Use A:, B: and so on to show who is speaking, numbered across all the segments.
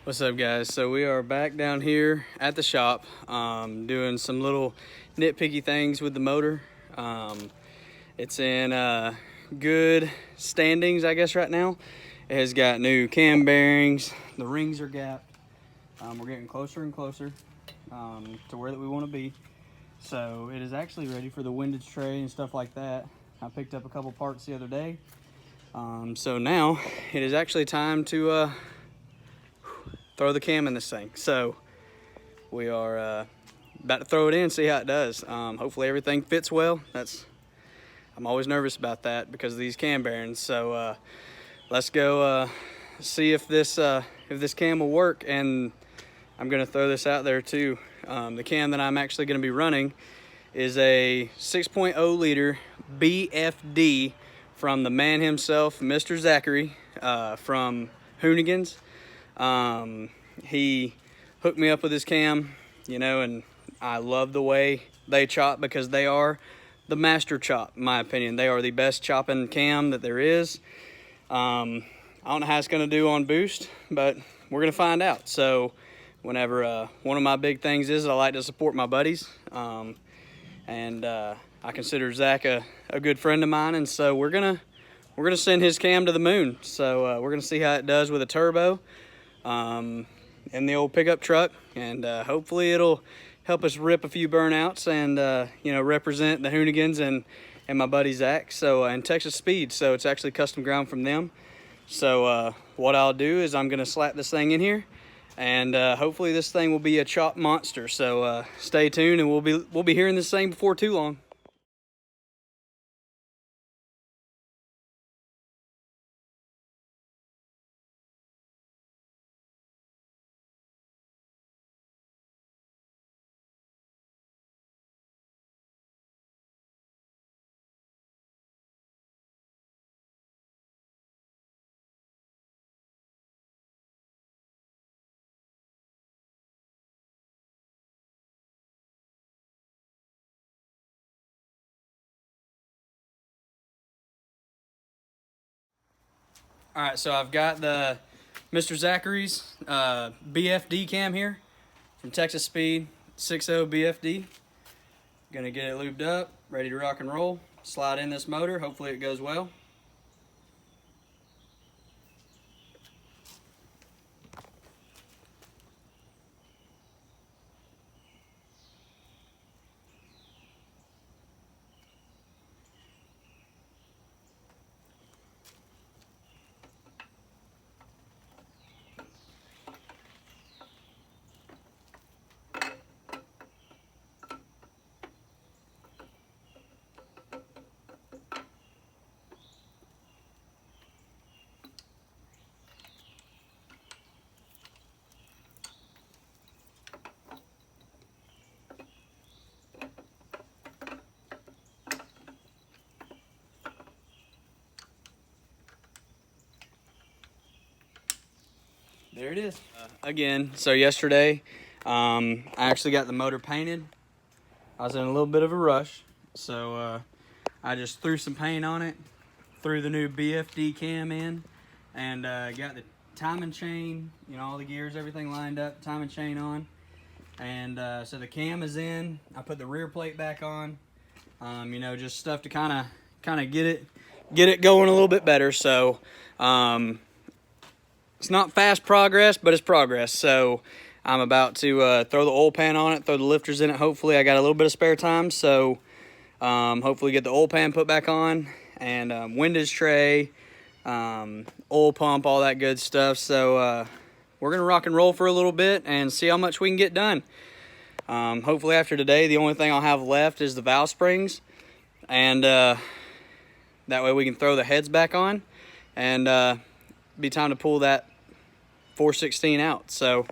A: What's up, guys? So we are back down here at the shop doing some little nitpicky things with the motor. It's in good standings, I guess, right now. It has got new cam bearings. The rings are gapped. We're getting closer and closer to where that we want to be. So it is actually ready for the windage tray and stuff like that. I picked up a couple parts the other day. So now it is actually time to throw the cam in this thing. So we are about to throw it in, see how it does. Hopefully everything fits well. I'm always nervous about that because of these cam bearings. So let's go see if this cam will work. And I'm gonna throw this out there too. The cam that I'm actually gonna be running is a 6.0 liter BFD from the man himself, Mr. Zachary, from Hoonigan's. He hooked me up with his cam, and I love the way they chop because they are the master chop, in my opinion. They are the best chopping cam that there is. I don't know how it's going to do on boost, but we're going to find out. So whenever one of my big things is I like to support my buddies, and I consider Zach a good friend of mine, and so we're gonna send his cam to the moon. So we're gonna see how it does with a turbo in the old pickup truck, and hopefully it'll help us rip a few burnouts and represent the Hoonigans and my buddy Zach. So and Texas Speed, so it's actually custom ground from them. So what I'll do is I'm gonna slap this thing in here, and hopefully this thing will be a chop monster. So stay tuned, and we'll be hearing this thing before too long. All right, so I've got the Mr. Zachary's BFD cam here from Texas Speed, 6.0 BFD. Gonna get it lubed up, ready to rock and roll. Slide in this motor, hopefully it goes well. There it is. Again, so yesterday, I actually got the motor painted. I was in a little bit of a rush, so I just threw some paint on it, threw the new BFD cam in, and got the timing chain, all the gears, everything lined up, timing chain on. And so the cam is in. I put the rear plate back on, just stuff to kind of get it going a little bit better. So it's not fast progress, but it's progress. So I'm about to throw the oil pan on it, throw the lifters in it. Hopefully I got a little bit of spare time. So hopefully get the oil pan put back on, and windage tray, oil pump, all that good stuff. So we're going to rock and roll for a little bit and see how much we can get done. Hopefully after today, the only thing I'll have left is the valve springs. And that way we can throw the heads back on, and be time to pull that 416 out. So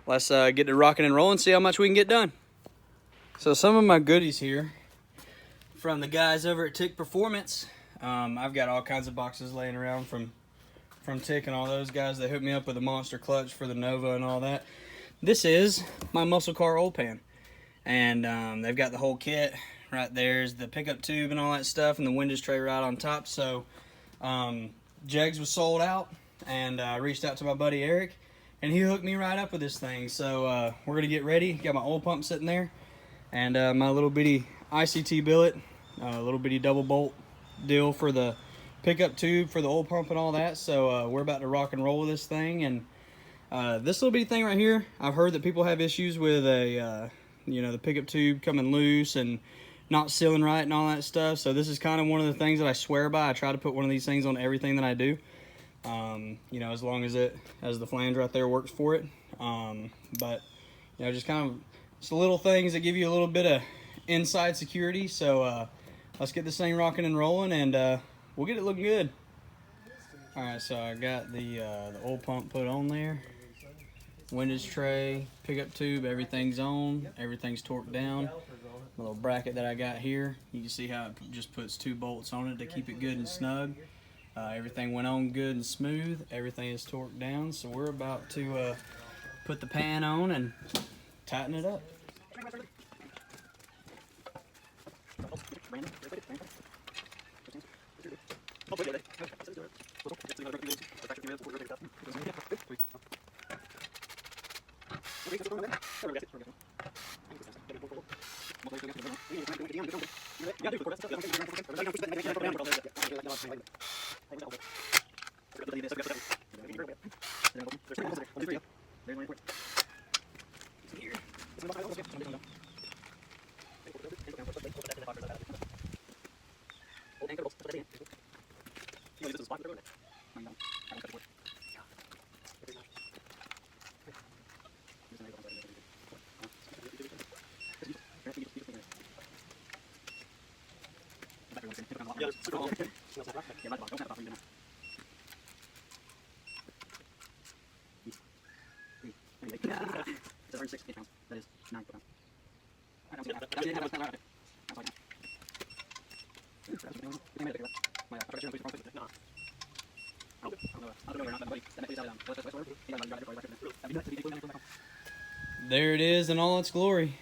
A: let's get to rocking and rolling, see how much we can get done. So some of my goodies here from the guys over at Tick Performance. I've got all kinds of boxes laying around from Tick and all those guys. They hooked me up with a monster clutch for the Nova and all that. This is my muscle car oil pan, and they've got the whole kit right there's the pickup tube and all that stuff, and the windage tray right on top. So Jegs was sold out, and I reached out to my buddy Eric, and he hooked me right up with this thing. So we're gonna get ready. Got my oil pump sitting there, and my little bitty ICT billet, little bitty double bolt deal for the pickup tube for the oil pump and all that. So we're about to rock and roll with this thing. And this little bitty thing right here, I've heard that people have issues with a you know, the pickup tube coming loose and not sealing right and all that stuff. So this is kind of one of the things that I swear by. I try to put one of these things on everything that I do. You know, as long as the flange right there works for it. But you know, just kind of it's the little things that give you a little bit of inside security. So let's get this thing rocking and rolling, and we'll get it looking good. All right, so I got the oil pump put on there. Windage tray, pickup tube, everything's on, everything's torqued down. The little bracket that I got here, you can see how it just puts 2 bolts on it to keep it good and snug. Everything went on good and smooth. Everything is torqued down, so we're about to put the pan on and tighten it up. There it is in all its glory.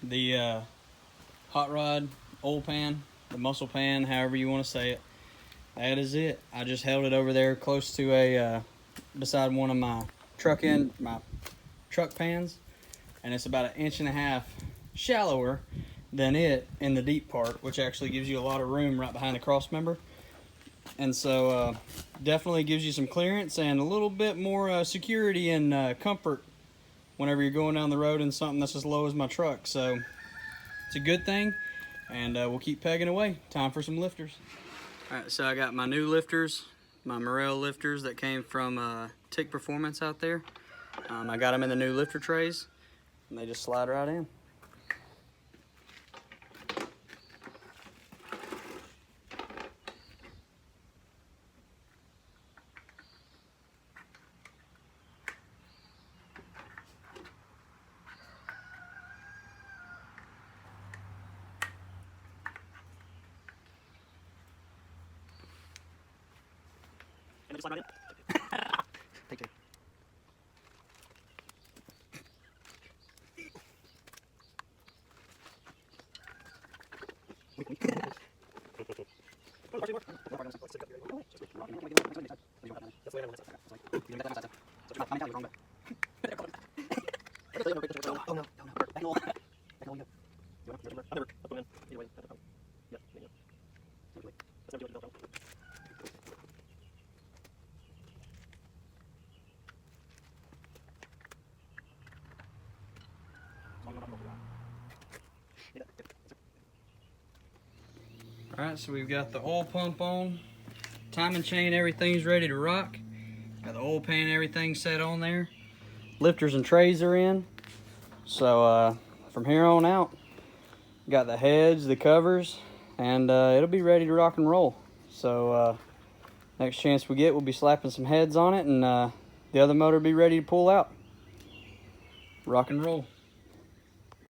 A: The hot rod oil pan, the muscle pan, however you want to say it. That is it. I just held it over there close to a beside one of my truck pans, and it's about 1.5 inches shallower than it in the deep part, which actually gives you a lot of room right behind the cross member. And so definitely gives you some clearance and a little bit more security and comfort whenever you're going down the road in something that's as low as my truck. So it's a good thing, and we'll keep pegging away. Time for some lifters. All right, so I got my new lifters, my Morel lifters that came from Tick Performance out there. I got them in the new lifter trays, and they just slide right in. Take 2. All right, so we've got the oil pump on, timing chain, everything's ready to rock. Got the oil pan, everything set on there. Lifters and trays are in. So from here on out, got the heads, the covers, and it'll be ready to rock and roll. So next chance we get, we'll be slapping some heads on it, and the other motor will be ready to pull out. Rock and roll.